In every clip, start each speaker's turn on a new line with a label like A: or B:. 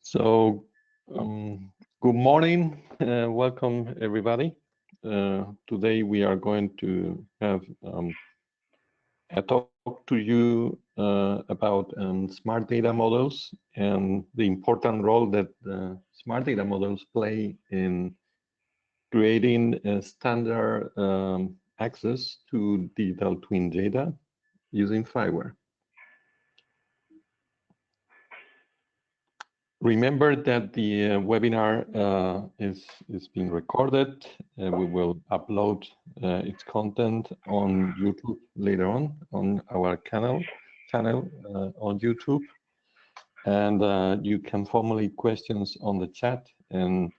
A: So, good morning, welcome everybody. Today we are going to have a talk to you about smart data models and the important role that smart data models play in creating a standard access to digital twin data using FIWARE. Remember that the webinar is being recorded. We will upload its content on YouTube later on our channel on YouTube. And you can formulate questions on the chat, and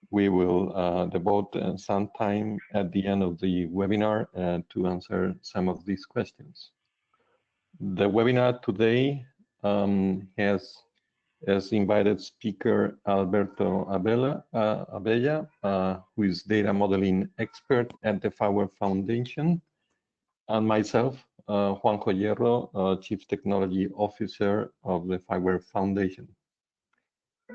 A: we will devote some time at the end of the webinar to answer some of these questions. The webinar today has as invited speaker Alberto Abella, who is data modeling expert at the FIWARE Foundation, and myself, Juanjo Hierro, Chief Technology Officer of the FIWARE Foundation.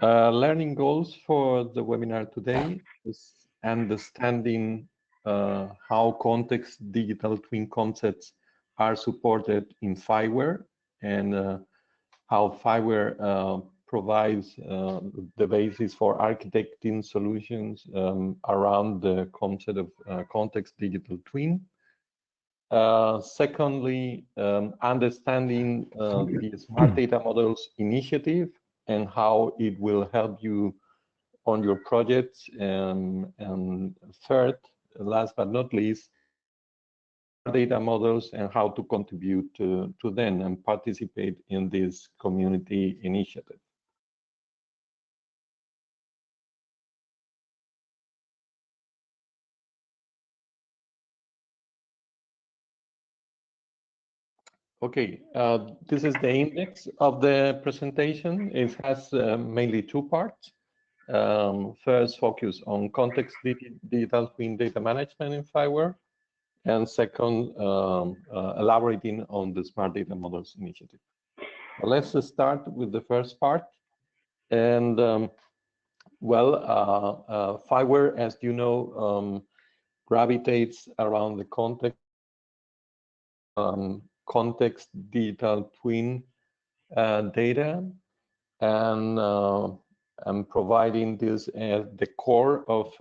A: Learning goals for the webinar today is understanding how context digital twin concepts are supported in FIWARE, and how FIWARE provides the basis for architecting solutions around the concept of context digital twin. Secondly, understanding the Smart Data Models initiative and how it will help you on your projects. And third, last but not least, data models and how to contribute to them and participate in this community initiative. Okay, this is the index of the presentation. It has mainly two parts. First, focus on context digital twin data management in FIWARE, and second, elaborating on the Smart Data Models initiative. Let's start with the first part. And FIWARE, as you know, gravitates around the context digital twin data, and providing this as the core of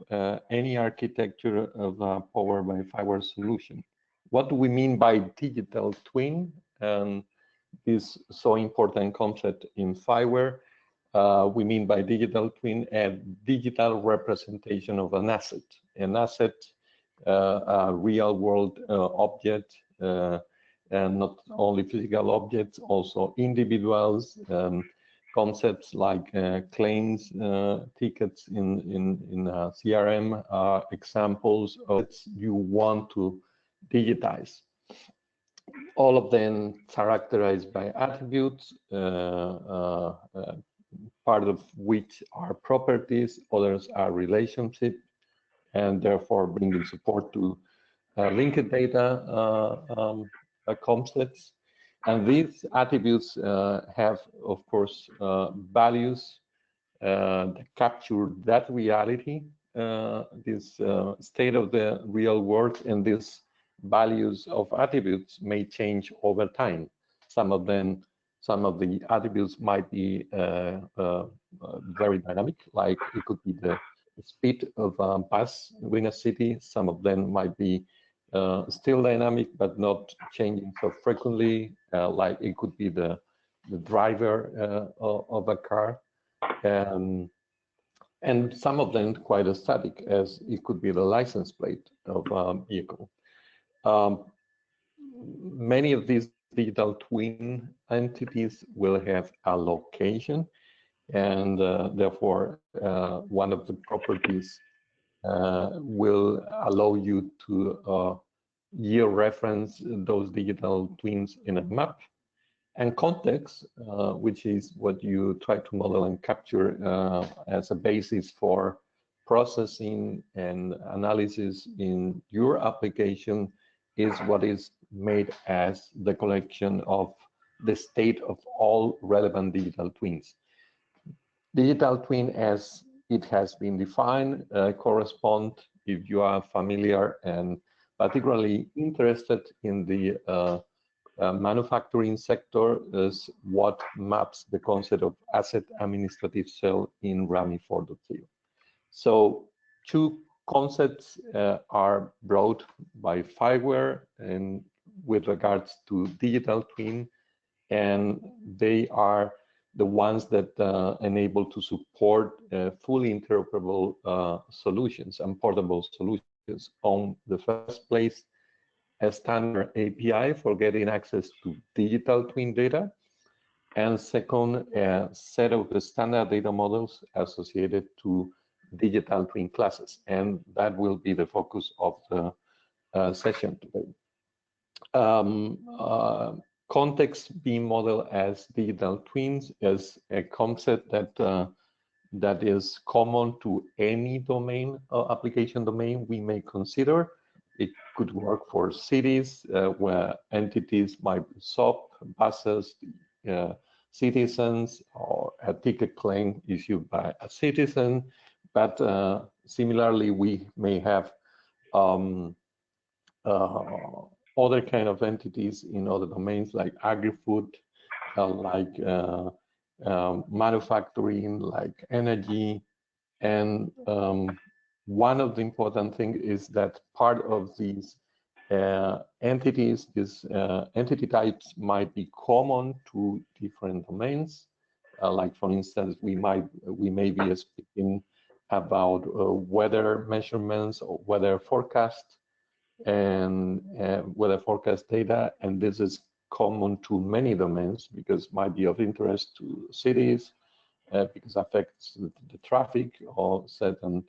A: any architecture of powered by FIWARE solution. What do we mean by digital twin? And this so important concept in FIWARE, we mean by digital twin a digital representation of an asset, a real world object, and not only physical objects, also individuals. Concepts like claims, tickets in CRM are examples of what you want to digitize. All of them characterized by attributes, part of which are properties, others are relationships, and therefore bringing support to linked data concepts. And these attributes have, of course, values that capture that reality, this state of the real world, and these values of attributes may change over time. Some of the attributes might be very dynamic, like it could be the speed of a bus in a city. Some of them might be still dynamic, but not changing so frequently, like it could be the driver of a car. And some of them quite static, as it could be the license plate of a vehicle. Many of these digital twin entities will have a location, and therefore one of the properties will allow you to georeference those digital twins in a map. And context, which is what you try to model and capture as a basis for processing and analysis in your application, is what is made as the collection of the state of all relevant digital twins. Digital twin, as it has been defined, correspond, if you are familiar and particularly interested in the manufacturing sector, is what maps the concept of asset administrative cell in RAMI 4.0. So two concepts are brought by FIWARE and with regards to digital twin, and they are the ones that enable to support fully interoperable solutions and portable solutions. On the first place, a standard API for getting access to digital twin data, and second, a set of the standard data models associated to digital twin classes, and that will be the focus of the session today. Context being modeled as digital twins is a concept that is common to any domain, application domain we may consider. It could work for cities where entities might be SOP, buses, citizens, or a ticket claim issued by a citizen. But similarly, we may have other kind of entities in other domains like agri-food, like manufacturing, like energy. And one of the important things is that part of these entities, these entity types might be common to different domains. Like for instance, we may be speaking about weather measurements or weather forecast and weather forecast data, and this is common to many domains because it might be of interest to cities because it affects the traffic or certain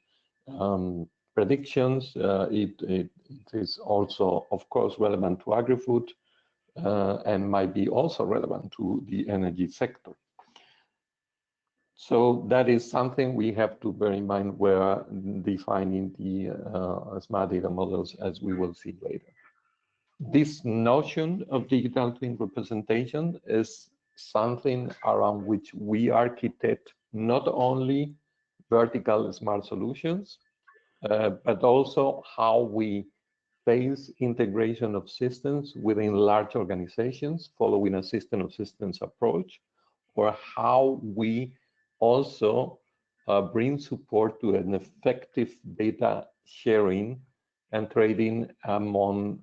A: predictions. It is also, of course, relevant to agri-food and might be also relevant to the energy sector. So that is something we have to bear in mind when defining the smart data models, as we will see later. This notion of digital twin representation is something around which we architect not only vertical smart solutions, but also how we face integration of systems within large organizations following a system of systems approach, or how we also bring support to an effective data sharing and trading among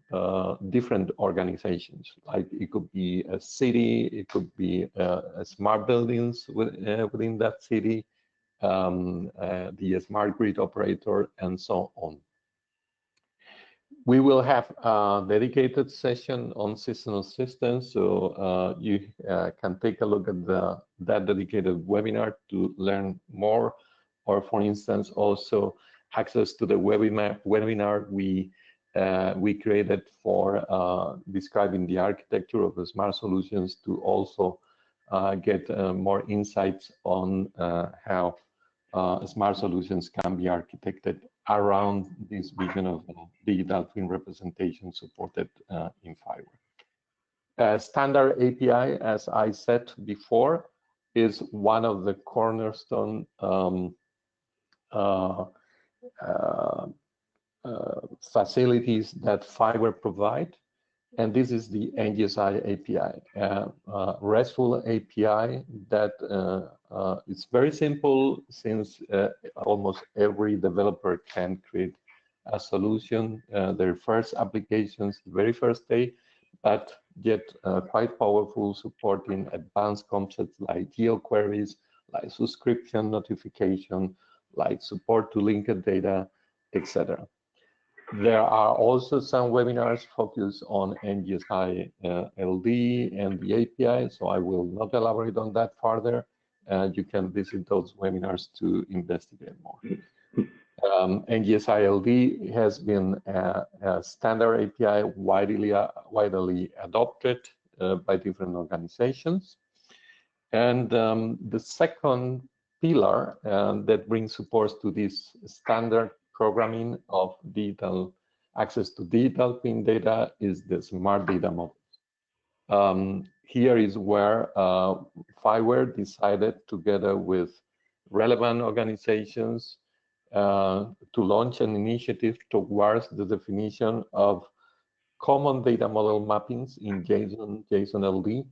A: different organizations. Like it could be a city, it could be smart buildings within that city, the smart grid operator, and so on. We will have a dedicated session on seasonal systems, so you can take a look at that dedicated webinar to learn more, or for instance, also access to the webinar we created for describing the architecture of the smart solutions to also get more insights on how smart solutions can be architected around this vision of digital twin representation supported in FIWARE. Standard API, as I said before, is one of the cornerstone facilities that FIWARE provide, and this is the NGSI API, RESTful API that it's very simple, since almost every developer can create a solution, their first applications, the very first day, but yet quite powerful, supporting advanced concepts like geo queries, like subscription notification, like support to linked data, etc. There are also some webinars focused on NGSI-LD and the API, so I will not elaborate on that further. You can visit those webinars to investigate more. NGSI-LD has been a standard API widely adopted by different organizations. And the second pillar that brings support to this standard programming of digital access to digital twin data is the smart data models. Here is where FIWARE decided, together with relevant organizations to launch an initiative towards the definition of common data model mappings in JSON-LD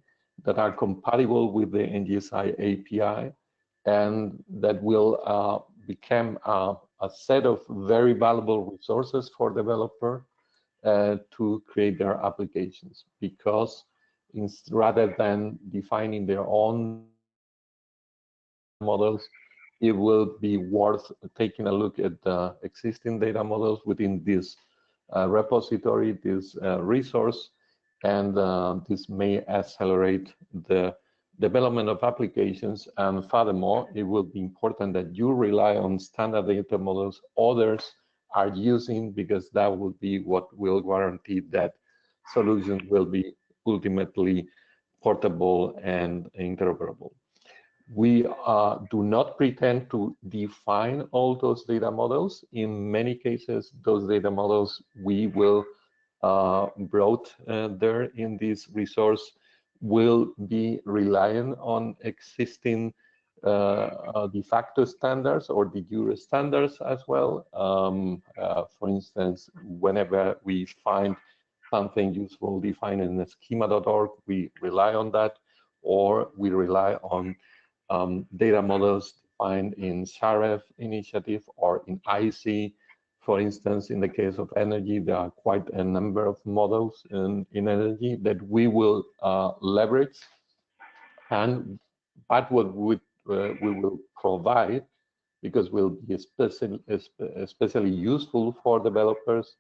A: that are compatible with the NGSI API, and that will become a set of very valuable resources for developers to create their applications, because rather than defining their own models, it will be worth taking a look at the existing data models within this repository, this resource, and this may accelerate the development of applications. And furthermore, it will be important that you rely on standard data models others are using, because that will be what will guarantee that solutions will be ultimately portable and interoperable. We do not pretend to define all those data models. In many cases, those data models we will brought there in this resource will be reliant on existing de facto standards or de jure standards as well. For instance, whenever we find something useful defined in schema.org, we rely on that, or we rely on data models defined in SAREF initiative or in IC. For instance, in the case of energy, there are quite a number of models in energy that we will leverage, but what we will provide, because will be especially useful for developers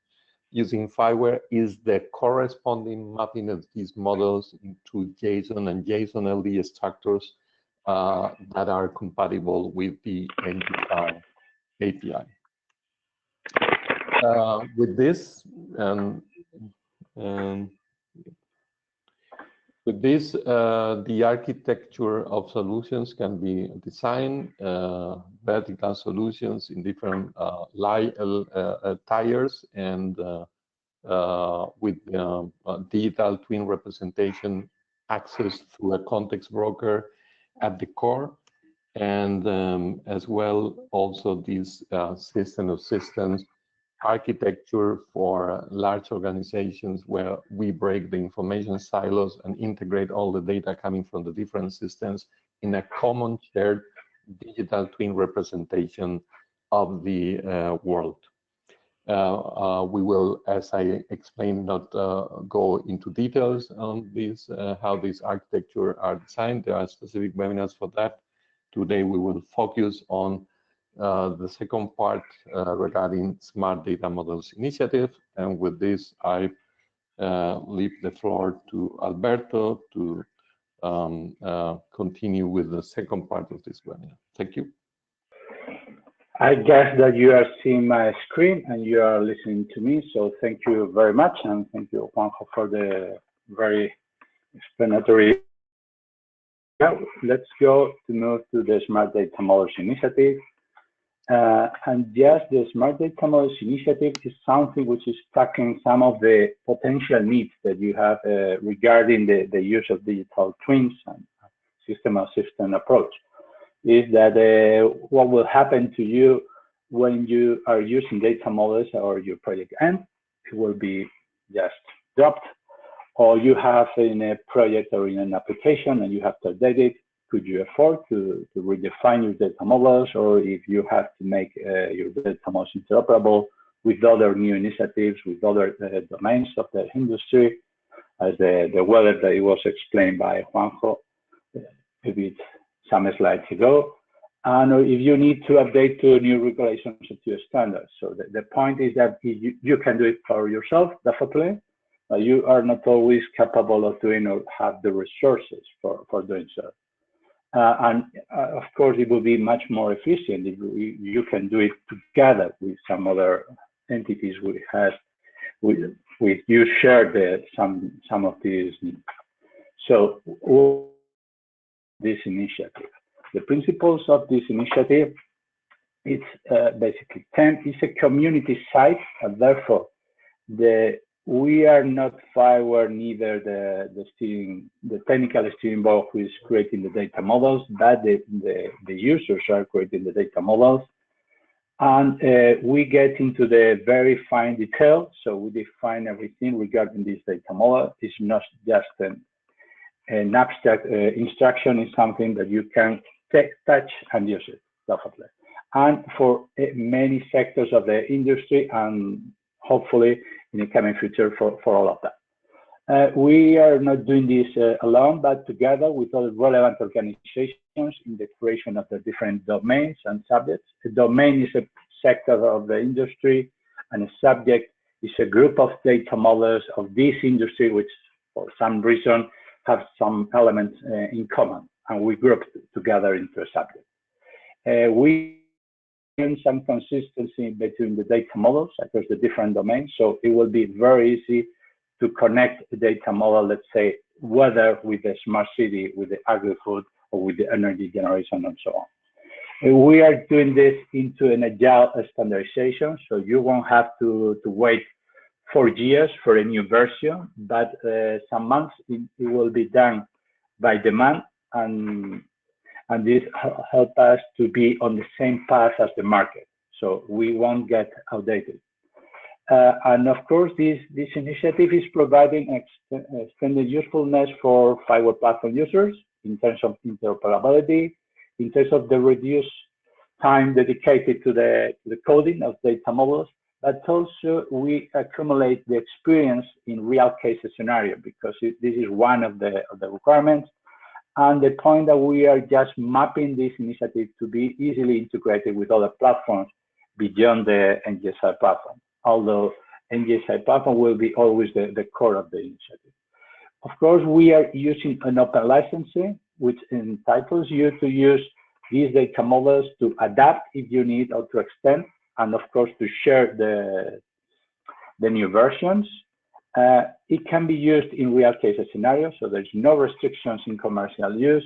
A: using FIWARE, is the corresponding mapping of these models into JSON and JSON-LD structures that are compatible with the NGSI API. With this, the architecture of solutions can be designed, vertical solutions in different tiers, and with digital twin representation access through a context broker at the core, and as well also this system of systems architecture for large organizations, where we break the information silos and integrate all the data coming from the different systems in a common shared digital twin representation of the world. We will, as I explained, not go into details on this, how these architecture are designed. There are specific webinars for that. Today we will focus on the second part regarding Smart Data Models Initiative. And with this, I leave the floor to Alberto to continue with the second part of this webinar. Thank you.
B: I guess that you are seeing my screen and you are listening to me. So thank you very much. And thank you, Juanjo, for the very explanatory. Now, let's go to move to the Smart Data Models Initiative. And yes, the Smart Data Models Initiative is something which is tackling some of the potential needs that you have regarding the use of digital twins and system-of-system approach. Is that what will happen to you when you are using data models or your project ends? It will be just dropped, or you have in a project or in an application and you have to update it. Could you afford to redefine your data models, or if you have to make your data models interoperable with other new initiatives, with other domains of the industry, as the weather that it was explained by Juanjo a bit some slides ago, and if you need to update to new regulations or to standards. So the point is that you can do it for yourself, definitely, but you are not always capable of doing or have the resources for doing so. And of course, it will be much more efficient if you can do it together with some other entities with you share some of these needs. So this initiative, the principles of this initiative, it's basically 10. It's a community site, and therefore the we are not FIWARE, neither the technical steering board who is creating the data models, but the users are creating the data models. And we get into the very fine detail. So we define everything regarding this data model. It's not just an abstract instruction. It's something that you can touch and use it, definitely. And for many sectors of the industry, and hopefully in the coming future for all of that. We are not doing this alone, but together with other relevant organizations in the creation of the different domains and subjects. A domain is a sector of the industry, and a subject is a group of data models of this industry, which for some reason have some elements in common, and we group together into a subject. We some consistency between the data models across the different domains, so it will be very easy to connect the data model, let's say, whether with the smart city, with the agri-food, or with the energy generation, and so on. We are doing this into an agile standardization, so you won't have to wait 4 years for a new version, but some months it will be done by demand, and this helps us to be on the same path as the market, so we won't get outdated. And of course, this initiative is providing extended usefulness for FIWARE platform users in terms of interoperability, in terms of the reduced time dedicated to the coding of data models, but also we accumulate the experience in real case scenario, because this is one of the requirements. And the point that we are just mapping this initiative to be easily integrated with other platforms beyond the NGSI platform, although NGSI platform will be always the core of the initiative. Of course, we are using an open licensing, which entitles you to use these data models to adapt if you need, or to extend, and of course to share the new versions. It can be used in real case scenarios, so there's no restrictions in commercial use.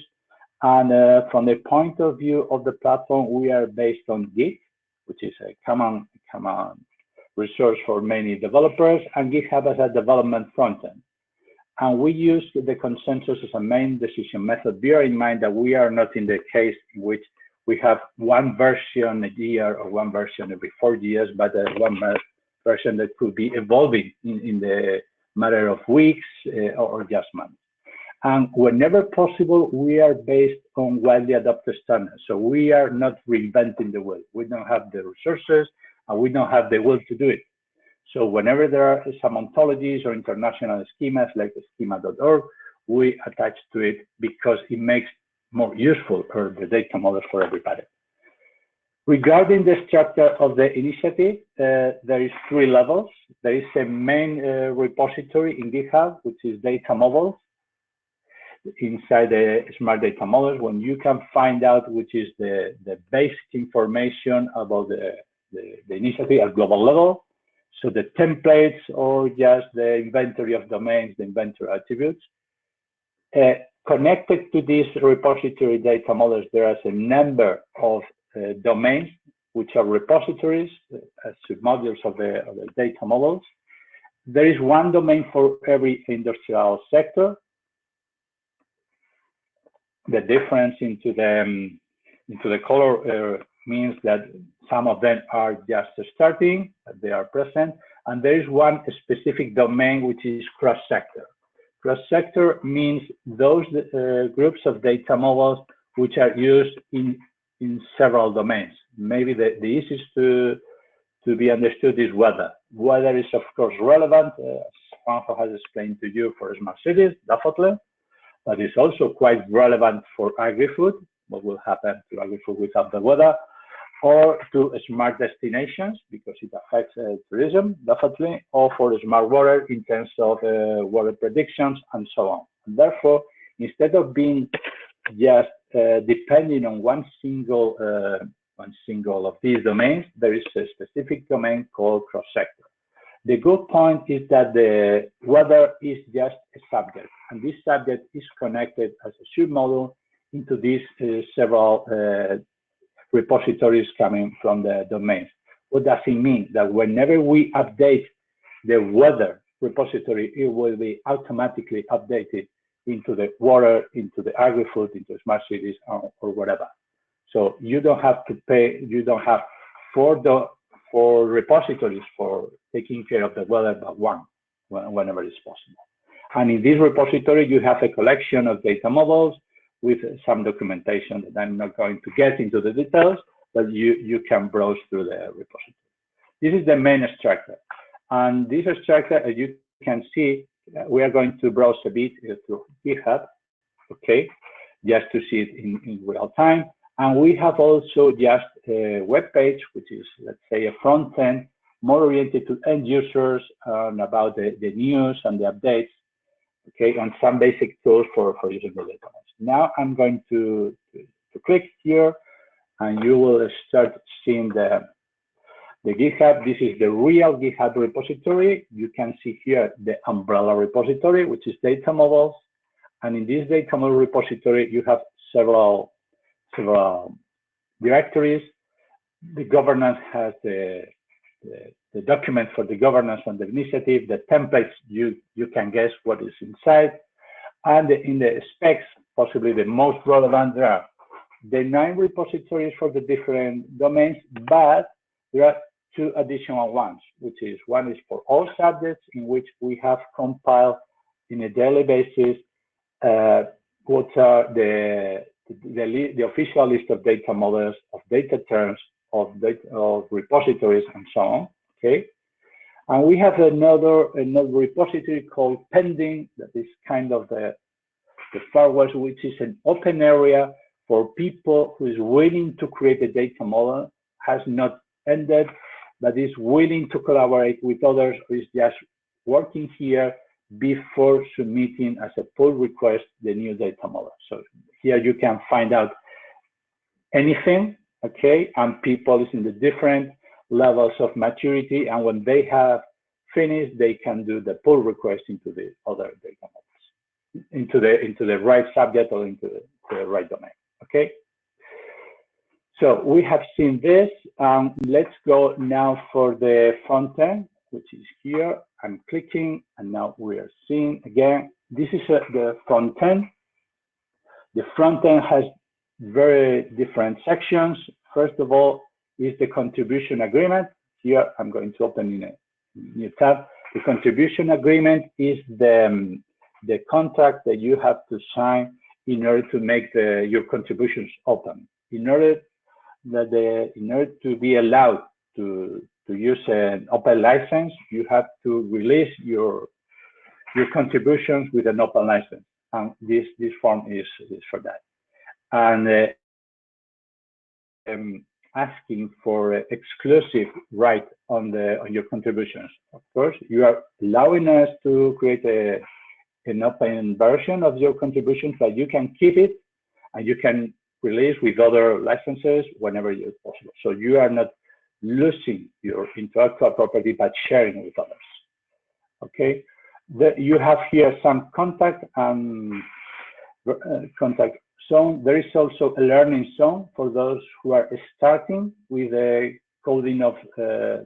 B: And from the point of view of the platform, we are based on Git, which is a common resource for many developers, and GitHub as a development frontend. And we use the consensus as a main decision method. Bear in mind that we are not in the case in which we have one version a year or one version every 4 years, but one version that could be evolving in the matter of weeks or just months. And whenever possible, we are based on widely adopted standards. So we are not reinventing the wheel. We don't have the resources, and we don't have the will to do it. So whenever there are some ontologies or international schemas like schema.org, we attach to it because it makes more useful for the data models for everybody. Regarding the structure of the initiative, there is 3 levels. There is a main repository in GitHub, which is data models. Inside the smart data models, when you can find out which is the basic information about the initiative at global level. So the templates, or just the inventory of domains, the inventory attributes. Connected to this repository data models, there is a number of domains, which are repositories as submodules of the data models. There is one domain for every industrial sector. The difference into the color means that some of them are just starting, they are present, and there is one specific domain which is cross-sector. Cross-sector means those groups of data models which are used in several domains. Maybe the easiest to be understood is weather. Weather is of course relevant, as Juanjo has explained to you, for smart cities, definitely, but it's also quite relevant for agri-food. What will happen to agri-food without the weather? Or to smart destinations, because it affects tourism, definitely, or for smart water in terms of water predictions and so on. And therefore, instead of being just depending on one single of these domains, there is a specific domain called cross-sector. The good point is that the weather is just a subject, and this subject is connected as a submodule into these several repositories coming from the domains. What does it mean? That whenever we update the weather repository, it will be automatically updated into the water, into the agri-food, into smart cities, or whatever. So you don't have to pay, you don't have for repositories for taking care of the weather, but one, whenever it's possible. And in this repository, you have a collection of data models with some documentation that I'm not going to get into the details, but you can browse through the repository. This is the main structure. And this structure, as you can see, we are going to browse a bit through GitHub, okay, just to see it in real time. And we have also just a web page, which is, let's say, a front end, more oriented to end users and about the news and the updates, okay, on some basic tools for using the data. Now I'm going to click here, and you will start seeing the GitHub. This is the real GitHub repository. You can see here the umbrella repository, which is data models. And in this data model repository, you have several directories. The governance has the document for the governance and the initiative, the templates, you can guess what is inside. And in the specs, possibly the most relevant, there are the 9 repositories for the different domains, but there are 2 additional ones, which is one is for all subjects, in which we have compiled in a daily basis what are the official list of data models, of data terms, of repositories, and so on. Okay, and we have another repository called pending, that is kind of the FIWARE, which is an open area for people who is willing to create a data model, has not ended, but is willing to collaborate with others, who is just working here before submitting as a pull request the new data model. So here you can find out anything, okay, and people is in the different levels of maturity, and when they have finished, they can do the pull request into the other data models, into the right subject or into the right domain, okay? So we have seen this. Let's go now for the front end, which is here. I'm clicking, and now we are seeing again. This is the front end. The front end has very different sections. First of all, is the contribution agreement. Here, I'm going to open in a new tab. The contribution agreement is the contract that you have to sign in order to make your contributions open. In order to be allowed to use an open license, you have to release your contributions with an open license, and this form is for that. And asking for exclusive right on your contributions. Of course, you are allowing us to create an open version of your contributions, but you can keep it and you can release with other licenses whenever it's possible. So you are not losing your intellectual property, but sharing with others. Okay, you have here some contact zone. There is also a learning zone for those who are starting with the coding of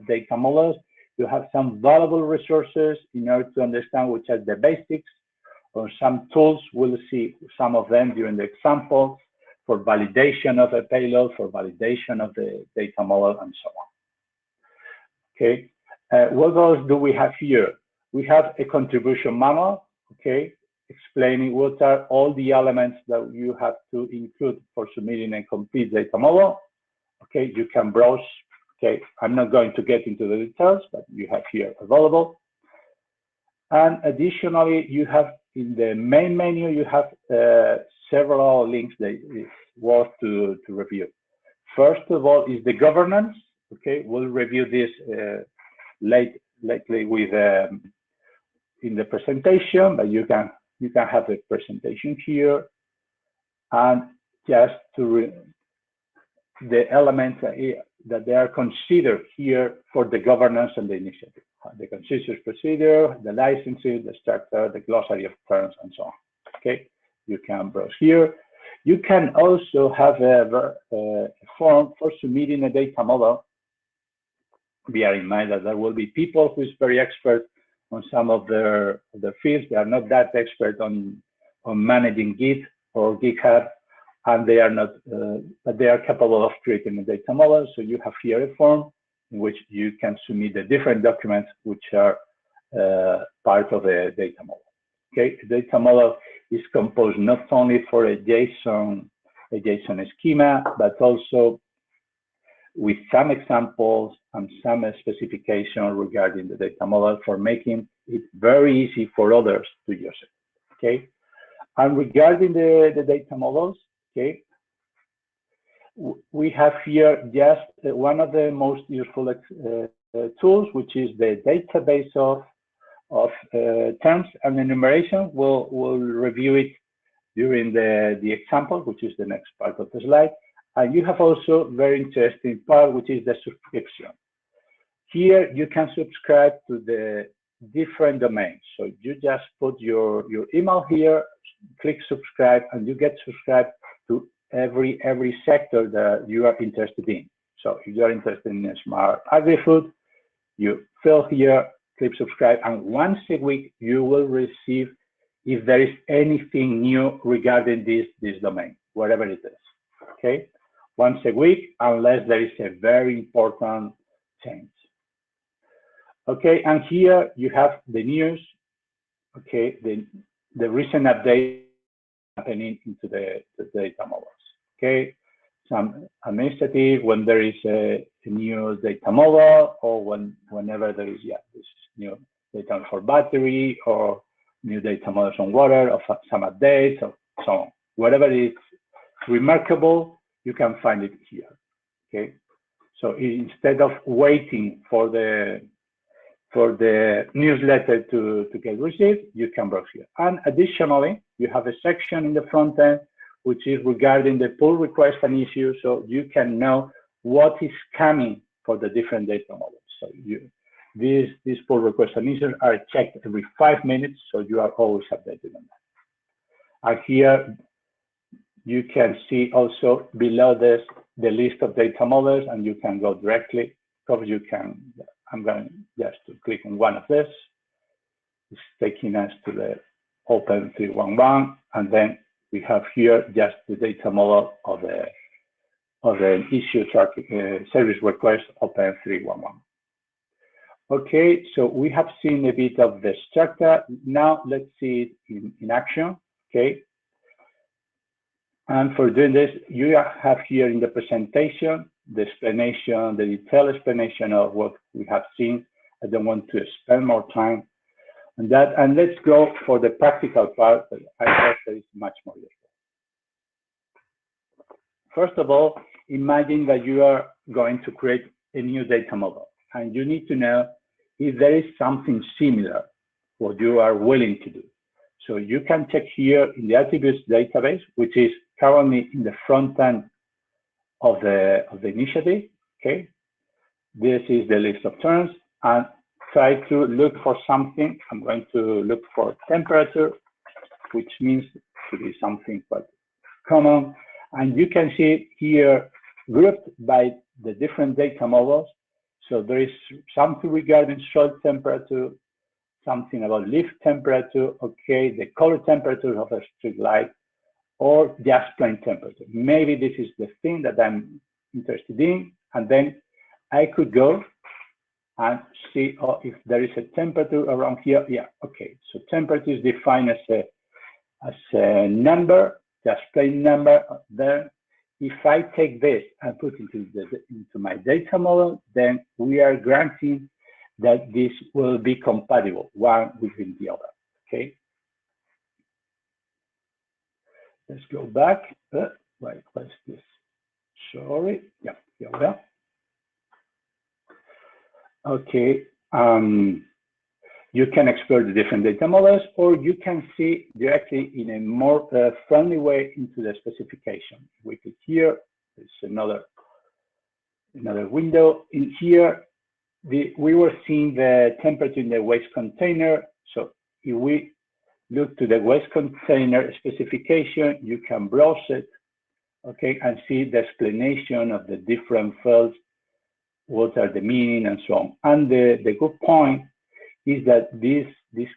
B: data models. You have some valuable resources in order to understand which are the basics, or some tools. We'll see some of them during the example for validation of a payload, for validation of the data model, and so on. Okay, what else do we have here? We have a contribution manual, okay, explaining what are all the elements that you have to include for submitting a complete data model. Okay, you can browse. Okay, I'm not going to get into the details, but you have here available. And additionally, you have in the main menu, you have several links that is worth to review. First of all is the governance. Okay, we'll review this lately with in the presentation, but you can have a presentation here, and just to the elements that they are considered here for the governance and the initiative. The consensus procedure, the licensing, the structure, the glossary of terms, and so on. Okay, you can browse here. You can also have a form for submitting a data model. Bear in mind that there will be people who is very expert some of their fields. They are not that expert on managing Git or GitHub, and they are not, but they are capable of creating a data model. So you have here a form in which you can submit the different documents which are part of a data model. Okay, a data model is composed not only for a JSON schema, but also with some examples and some specification regarding the data model for making it very easy for others to use it. Okay, and regarding the data models, okay, we have here just one of the most useful tools, which is the database of terms and enumeration. We'll review it during the example, which is the next part of the slide. And you have also very interesting part, which is the subscription. Here you can subscribe to the different domains. So you just put your email here, click subscribe, and you get subscribed to every sector that you are interested in. So if you are interested in smart agri-food, you fill here, click subscribe, and once a week you will receive if there is anything new regarding this domain, whatever it is. Okay, once a week, unless there is a very important change. Okay, and here you have the news. Okay, the recent update happening into the data models. Okay, some administrative when there is a new data model, or whenever there is this new data for battery or new data models on water, or some updates, or so on. Whatever is remarkable, you can find it here. Okay, so instead of waiting for the newsletter to get received, you can browse here. And additionally, you have a section in the front end which is regarding the pull request and issues, so you can know what is coming for the different data models. So these pull requests and issues are checked every 5 minutes, so you are always updated on that. And here you can see also below this the list of data models, and you can go directly, because you can, I'm going just to click on one of this. It's taking us to the Open 311, and then we have here just the data model of the issue service request Open 311. Okay, so we have seen a bit of the structure. Now let's see it in action. Okay, and for doing this, you have here in the presentation the explanation, the detailed explanation of what we have seen. I don't want to spend more time on that, and let's go for the practical part that I guess that is much more useful. First of all, imagine that you are going to create a new data model, and you need to know if there is something similar what you are willing to do. So you can check here in the attributes database, which is currently in the front end of the initiative. Okay, this is the list of terms, and try to look for something. I'm going to look for temperature, which means to be something quite common. And you can see here grouped by the different data models. So there is something regarding soil temperature, something about leaf temperature, okay, the color temperature of a street light, or just plain temperature. Maybe this is the thing that I'm interested in, and then I could go and see if there is a temperature around here. Yeah, okay, so temperature is defined as a number, just plain number there. If I take this and put it into my data model, then we are granting that this will be compatible one within the other. Okay. Let's go back. Wait, what's this? Sorry. Yeah, here we are. Okay. You can explore the different data models, or you can see directly in a more friendly way into the specification. We click here. There's another window. In here, we were seeing the temperature in the waste container. So if we look to the waste container specification, you can browse it, okay, and see the explanation of the different fields, what are the meaning, and so on. And the good point is that this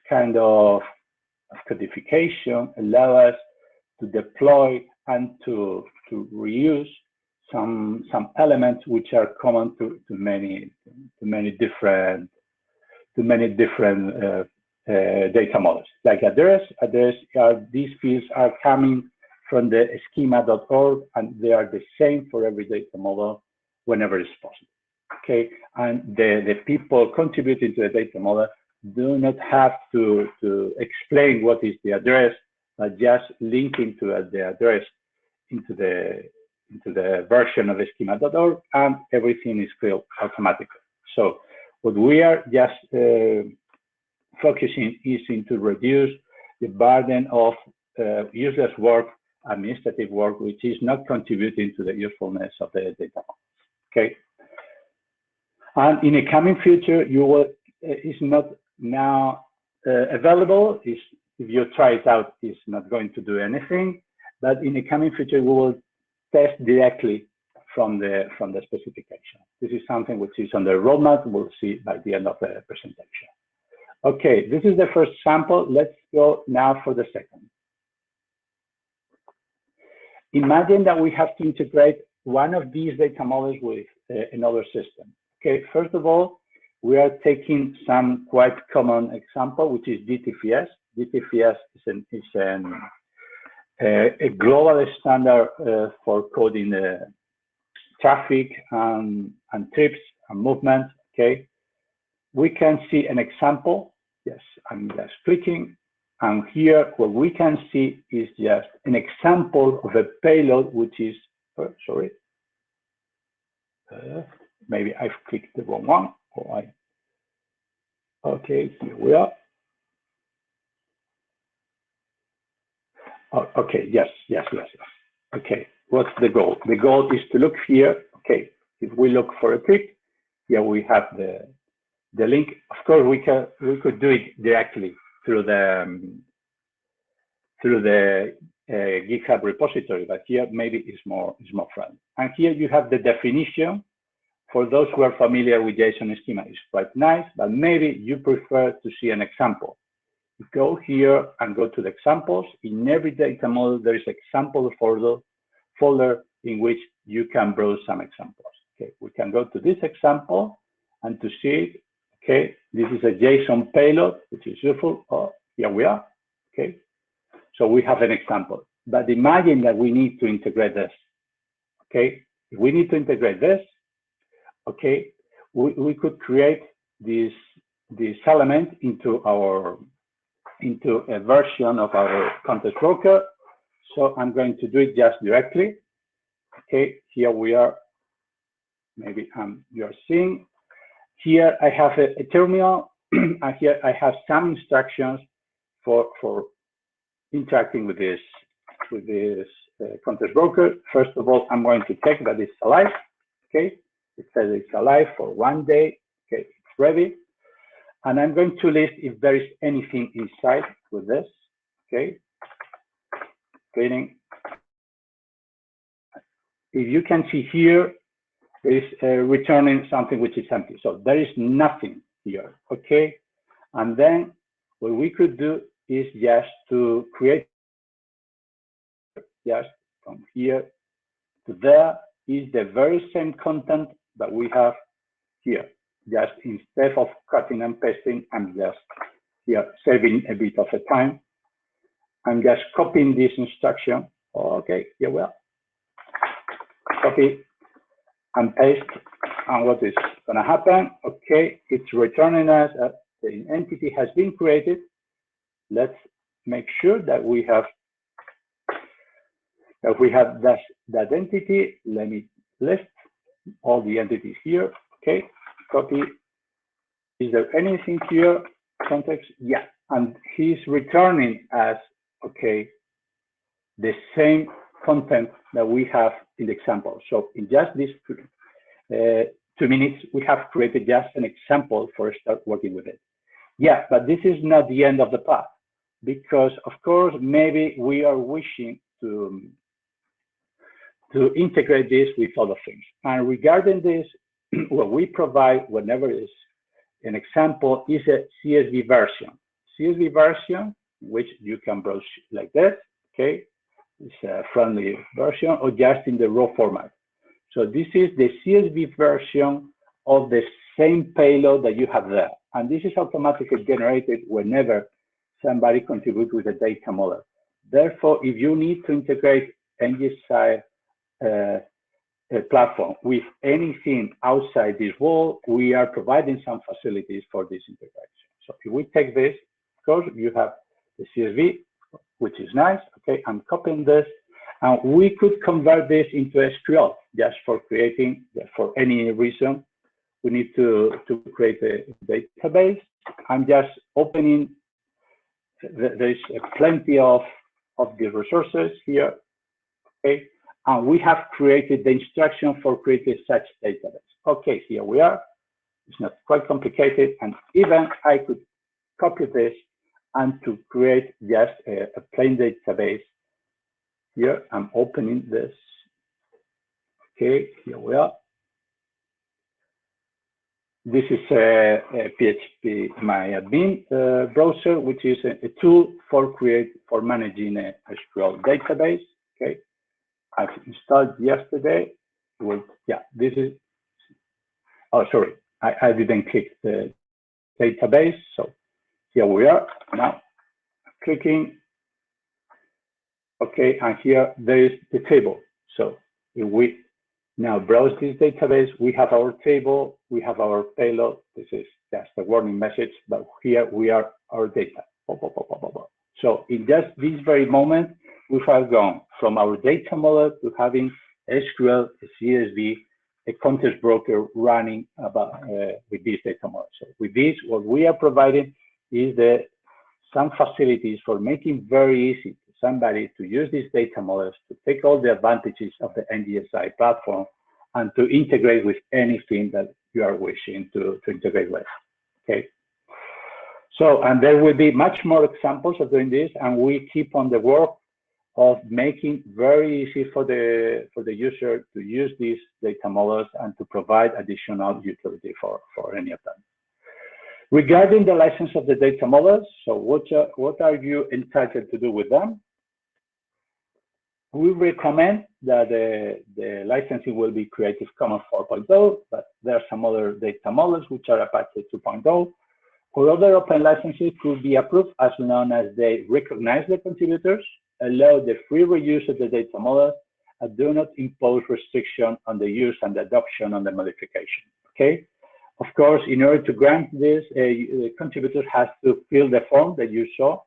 B: kind of codification allows us to deploy and to reuse some elements which are common to many different data models, like address. These fields are coming from the schema.org, and they are the same for every data model whenever it's possible. Okay, and the people contributing to the data model do not have to explain what is the address, but just linking to the address into the version of the schema.org, and everything is filled automatically. So what we are just focusing is to reduce the burden of useless work, administrative work, which is not contributing to the usefulness of the data model. Okay. And in the coming future, it's not now available. If you try it out, it's not going to do anything. But in the coming future, we will test directly from the specification. This is something which is on the roadmap. We'll see by the end of the presentation. Okay, this is the first sample. Let's go now for the second. Imagine that we have to integrate one of these data models with another system. Okay, first of all, we are taking some quite common example, which is DTFS. DTFS is a global standard for coding traffic and trips and movements. Okay, we can see an example. Yes, I'm just clicking, and here what we can see is just an example of a payload, which is maybe I've clicked the wrong one. Okay, here we are. Oh, okay, yes. Okay, what's the goal? The goal is to look here. Okay, if we look for a trip, here we have the link. Of course, we could do it directly through the GitHub repository, but here maybe it's more friendly. And here you have the definition. For those who are familiar with JSON schema, it's quite nice, but maybe you prefer to see an example. You go here and go to the examples. In every data model, there is an example folder in which you can browse some examples. Okay, we can go to this example and to see it. Okay, this is a JSON payload, which is useful. Oh, here we are. Okay, so we have an example. But imagine that we need to integrate this. Okay, if we need to integrate this, okay, we could create this element into a version of our context broker. So I'm going to do it just directly. Okay, here we are. Maybe you're seeing. Here I have a terminal, and here I have some instructions for interacting with this context broker. First of all, I'm going to check that it's alive. Okay, it says it's alive for 1 day. Okay, it's ready. And I'm going to list if there is anything inside with this. Okay, cleaning. If you can see here, there is returning something which is empty. So there is nothing here. Okay, and then what we could do is just to create just from here to there is the very same content that we have here. Just instead of cutting and pasting, I'm just here saving a bit of a time. I'm just copying this instruction. Okay, here we are. Copy and paste. And what is going to happen? Okay, it's returning us the entity has been created. Let's make sure that we have that entity. Let me list all the entities here. Okay, copy. Is there anything here? Context? Yeah, and he's returning as okay the same content that we have in the example. So in just these 2 minutes, we have created just an example for start working with it. Yeah, but this is not the end of the path, because of course maybe we are wishing to integrate this with other things. And regarding this, what we provide whenever is an example is a CSV version. CSV version, which you can browse like this, okay? It's a friendly version or just in the raw format. So this is the CSV version of the same payload that you have there. And this is automatically generated whenever somebody contributes with a data model. Therefore, if you need to integrate NGSI platform with anything outside this wall, we are providing some facilities for this integration. So if we take this, of course, you have the CSV, which is nice. Okay, I'm copying this, and we could convert this into SQL just for creating, for any reason. We need to create a database. I'm just opening, there's plenty of the resources here, okay? And we have created the instruction for creating such database. Okay, here we are. It's not quite complicated. And even I could copy this and to create just a plain database. Here, I'm opening this. Okay, here we are. This is a PHP MyAdmin browser, which is a tool for managing a SQL database. Okay, I've installed yesterday. Well, yeah, this is. Oh, sorry, I didn't click the database. So here we are now. Clicking. Okay, and here there is the table. So if we now browse this database, we have our table, we have our payload. This is just a warning message, but here we are our data. So in just this very moment, we have gone from our data model to having SQL, a CSV, a context broker running with this data model. So with this, what we are providing is some facilities for making very easy to somebody to use these data models to take all the advantages of the NGSI platform and to integrate with anything that you are wishing to integrate with. Okay. So, and there will be much more examples of doing this, and we keep on the work of making very easy for the user to use these data models and to provide additional utility for any of them. Regarding the license of the data models, so what are you entitled to do with them? We recommend that the licensing will be Creative Commons 4.0, but there are some other data models which are Apache 2.0. Or other open licenses could be approved as long as they recognize the contributors, allow the free reuse of the data model, and do not impose restriction on the use and the adoption on the modification. Okay. Of course, in order to grant this, the contributor has to fill the form that you saw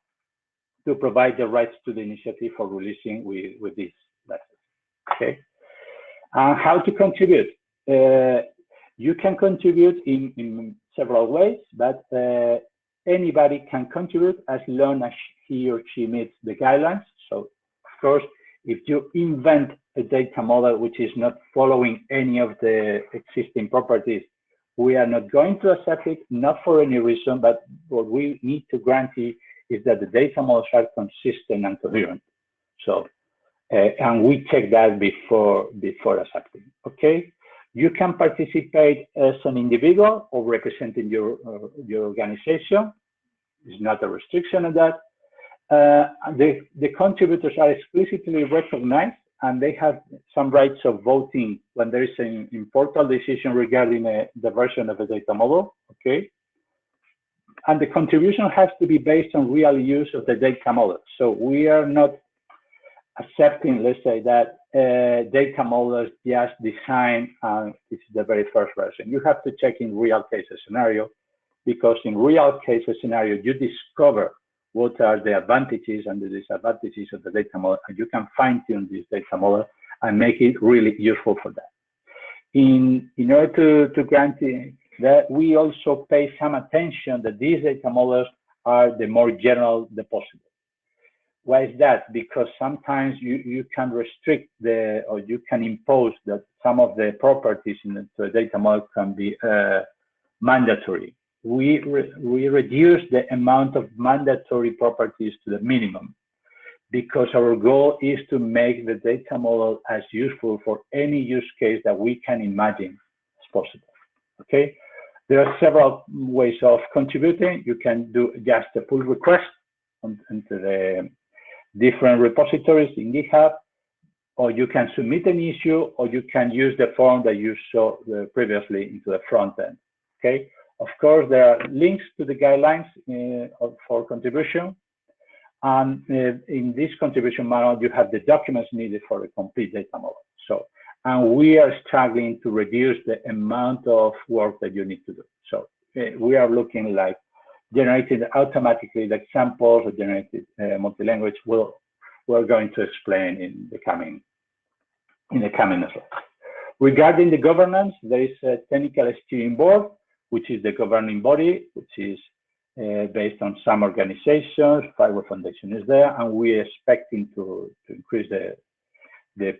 B: to provide the rights to the initiative for releasing with this license. Okay. And how to contribute? You can contribute in several ways, but anybody can contribute as long as he or she meets the guidelines. So, of course, if you invent a data model which is not following any of the existing properties, we are not going to accept it, not for any reason, but what we need to guarantee is that the data models are consistent and coherent. So, and we check that before accepting. Okay, you can participate as an individual or representing your organization. There's not a restriction on that. The contributors are explicitly recognized, and they have some rights of voting when there is an important decision regarding the version of a data model. Okay. And the contribution has to be based on real use of the data model. So we are not accepting, let's say, that data models just designed, this is the very first version. You have to check in real case scenario, because in real case scenario, you discover what are the advantages and the disadvantages of the data model, and you can fine tune this data model and make it really useful for that. In order to grant that, we also pay some attention that these data models are the more general the possible. Why is that? Because sometimes you can restrict or you can impose that some of the properties in the data model can be mandatory. We reduce the amount of mandatory properties to the minimum, because our goal is to make the data model as useful for any use case that we can imagine as possible. Okay. There are several ways of contributing. You can do just a pull request into the different repositories in GitHub, or you can submit an issue, or you can use the form that you saw previously into the front end. Okay. Of course, there are links to the guidelines for contribution. And in this contribution manual, you have the documents needed for a complete data model. So, and we are struggling to reduce the amount of work that you need to do. So we are looking like generating automatically the examples or generated multi-language. We're going to explain in the coming slides. Regarding the governance, there is a technical steering board, which is the governing body, which is based on some organizations. FIWARE Foundation is there, and we're expecting to increase the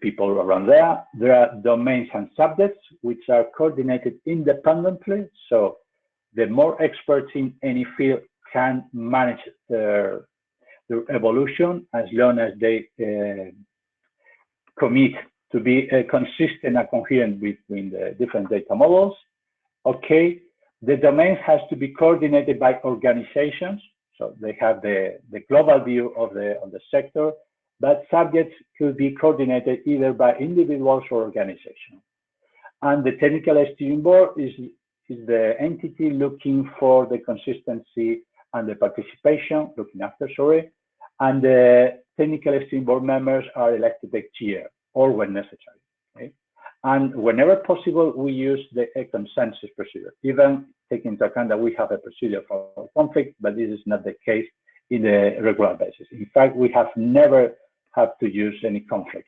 B: people around there. There are domains and subjects which are coordinated independently. So the more experts in any field can manage their evolution as long as they commit to be consistent and coherent between the different data models. Okay. The domains has to be coordinated by organizations, so they have the global view of the sector, but subjects could be coordinated either by individuals or organizations. And the technical steering board is the entity looking for the consistency and the participation, and the technical steering board members are elected each year or when necessary. Okay? And whenever possible, we use the consensus procedure, even taking into account that we have a procedure for conflict, but this is not the case in a regular basis. In fact, we have never had to use any conflict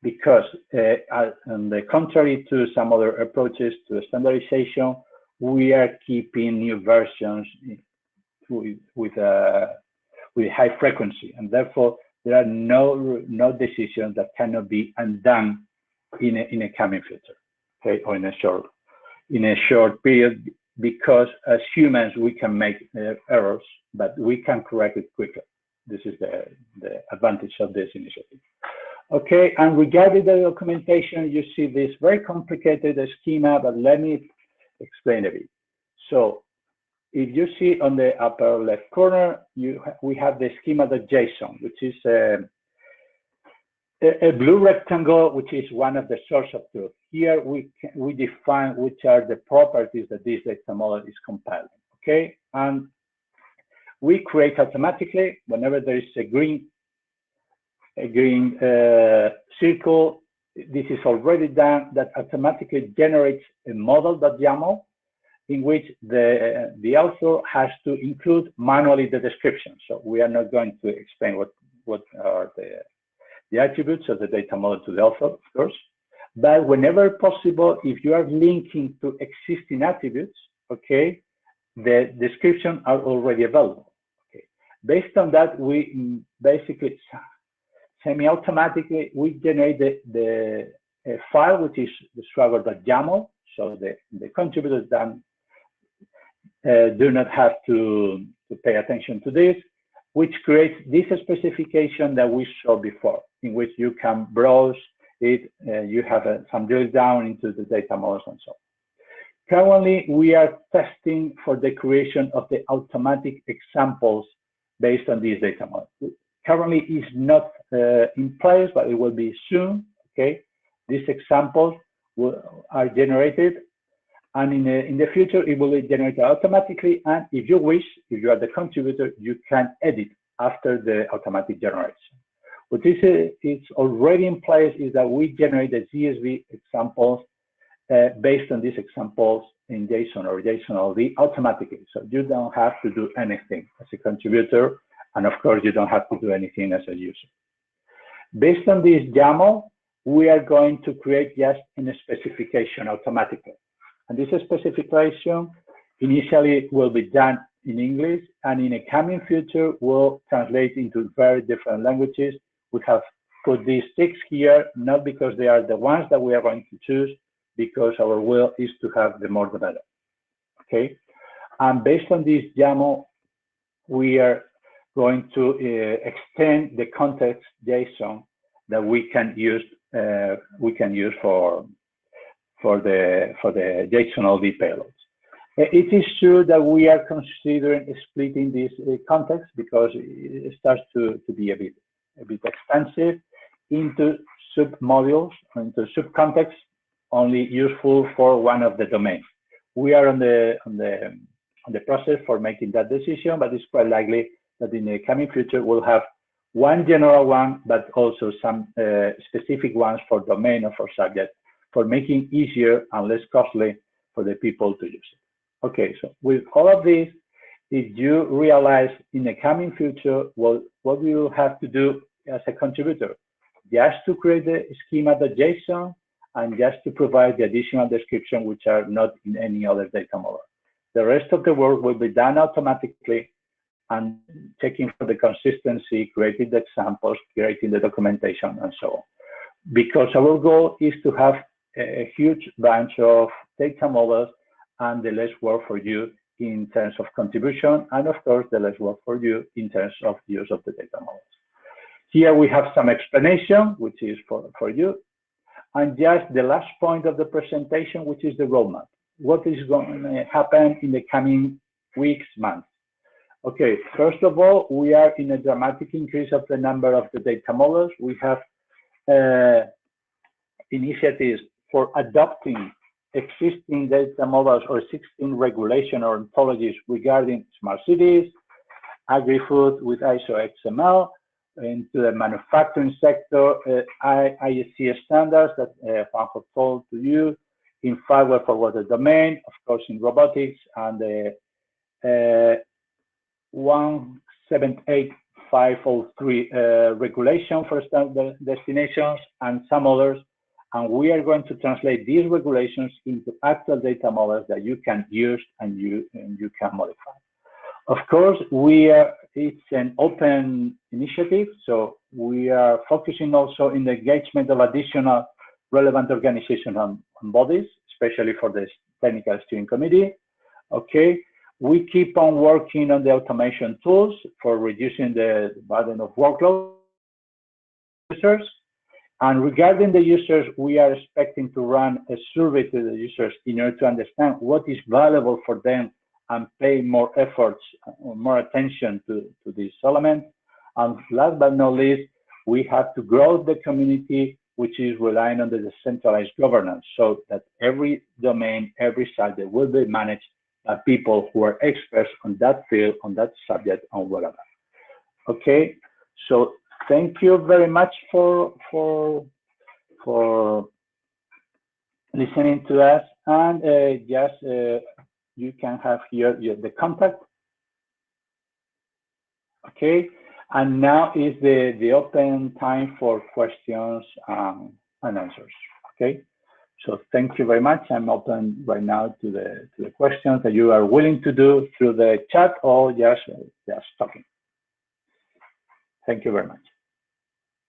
B: because on the contrary to some other approaches to standardization, we are keeping new versions with high frequency, and therefore there are no decisions that cannot be undone in a coming future, okay, or in a short period, because as humans we can make errors, but we can correct it quicker. This is the advantage of this initiative. Okay, and regarding the documentation, you see this very complicated schema, but let me explain a bit. So if you see on the upper left corner, we have the schema.json, which is a blue rectangle, which is one of the source of truth. Here we define which are the properties that this data model is compiling. Okay, and we create automatically whenever there is a green circle. This is already done. That automatically generates a model.yaml in which the author has to include manually the description. So we are not going to explain what are the attributes of the data model to the author, of course. But whenever possible, if you are linking to existing attributes, okay, the description are already available. Okay. Based on that, we basically semi-automatically we generate the file which is the swagger.yaml. So the contributors do not have to pay attention to this, which creates this specification that we saw before, in which you can browse it, you have some drill down into the data models and so on. Currently, we are testing for the creation of the automatic examples based on these data models. Currently, it's not in place, but it will be soon. Okay, these examples are generated, and in the future, it will be generated automatically. And if you wish, if you are the contributor, you can edit after the automatic generation. What is already in place is that we generate the CSV examples based on these examples in JSON or JSON-LD automatically. So you don't have to do anything as a contributor, and of course, you don't have to do anything as a user. Based on this YAML, we are going to create just a specification automatically. And this specification initially will be done in English, and in a coming future will translate into very different languages. We have put these 6 here, not because they are the ones that we are going to choose, because our will is to have the more the better. Okay, and based on this YAML, we are going to extend the context JSON that we can use for the JSON-LD payloads. It is true that we are considering splitting this context because it starts to be a bit expensive into sub-modules, into sub-contexts, only useful for one of the domains. We are on the process for making that decision, but it's quite likely that in the coming future we'll have one general one, but also some specific ones for domain or for subject, for making easier and less costly for the people to use it. Okay, so with all of this, if you realize in the coming future, well, what do you have to do as a contributor? Just to create the schema.json and just to provide the additional description, which are not in any other data model. The rest of the work will be done automatically and checking for the consistency, creating the examples, creating the documentation, and so on. Because our goal is to have a huge bunch of data models and the less work for you in terms of contribution, and of course, the less work for you in terms of use of the data models. Here we have some explanation, which is for you. And just the last point of the presentation, which is the roadmap. What is going to happen in the coming weeks, months? Okay, first of all, we are in a dramatic increase of the number of the data models. We have initiatives for adopting existing data models or 16 regulation or ontologies regarding smart cities, agri-food with ISO XML, into the manufacturing sector, ISC standards that Juanjo told to you, in FIWARE for water domain, of course in robotics, and the 178503 regulation for standard destinations and some others. And we are going to translate these regulations into actual data models that you can use and you can modify. Of course, it's an open initiative, so we are focusing also in the engagement of additional relevant organizations and bodies, especially for the technical steering committee. Okay, we keep on working on the automation tools for reducing the burden of workload users. And regarding the users, we are expecting to run a survey to the users in order to understand what is valuable for them and pay more efforts or more attention to these elements. And last but not least, we have to grow the community, which is relying on the decentralized governance, so that every domain, every subject will be managed by people who are experts on that field, on that subject, on whatever. Okay, so thank you very much for listening to us, and you can have here the contact. Okay, and now is the open time for questions and answers. Okay, so thank you very much. I'm open right now to the questions that you are willing to do through the chat or just talking. Thank you very much.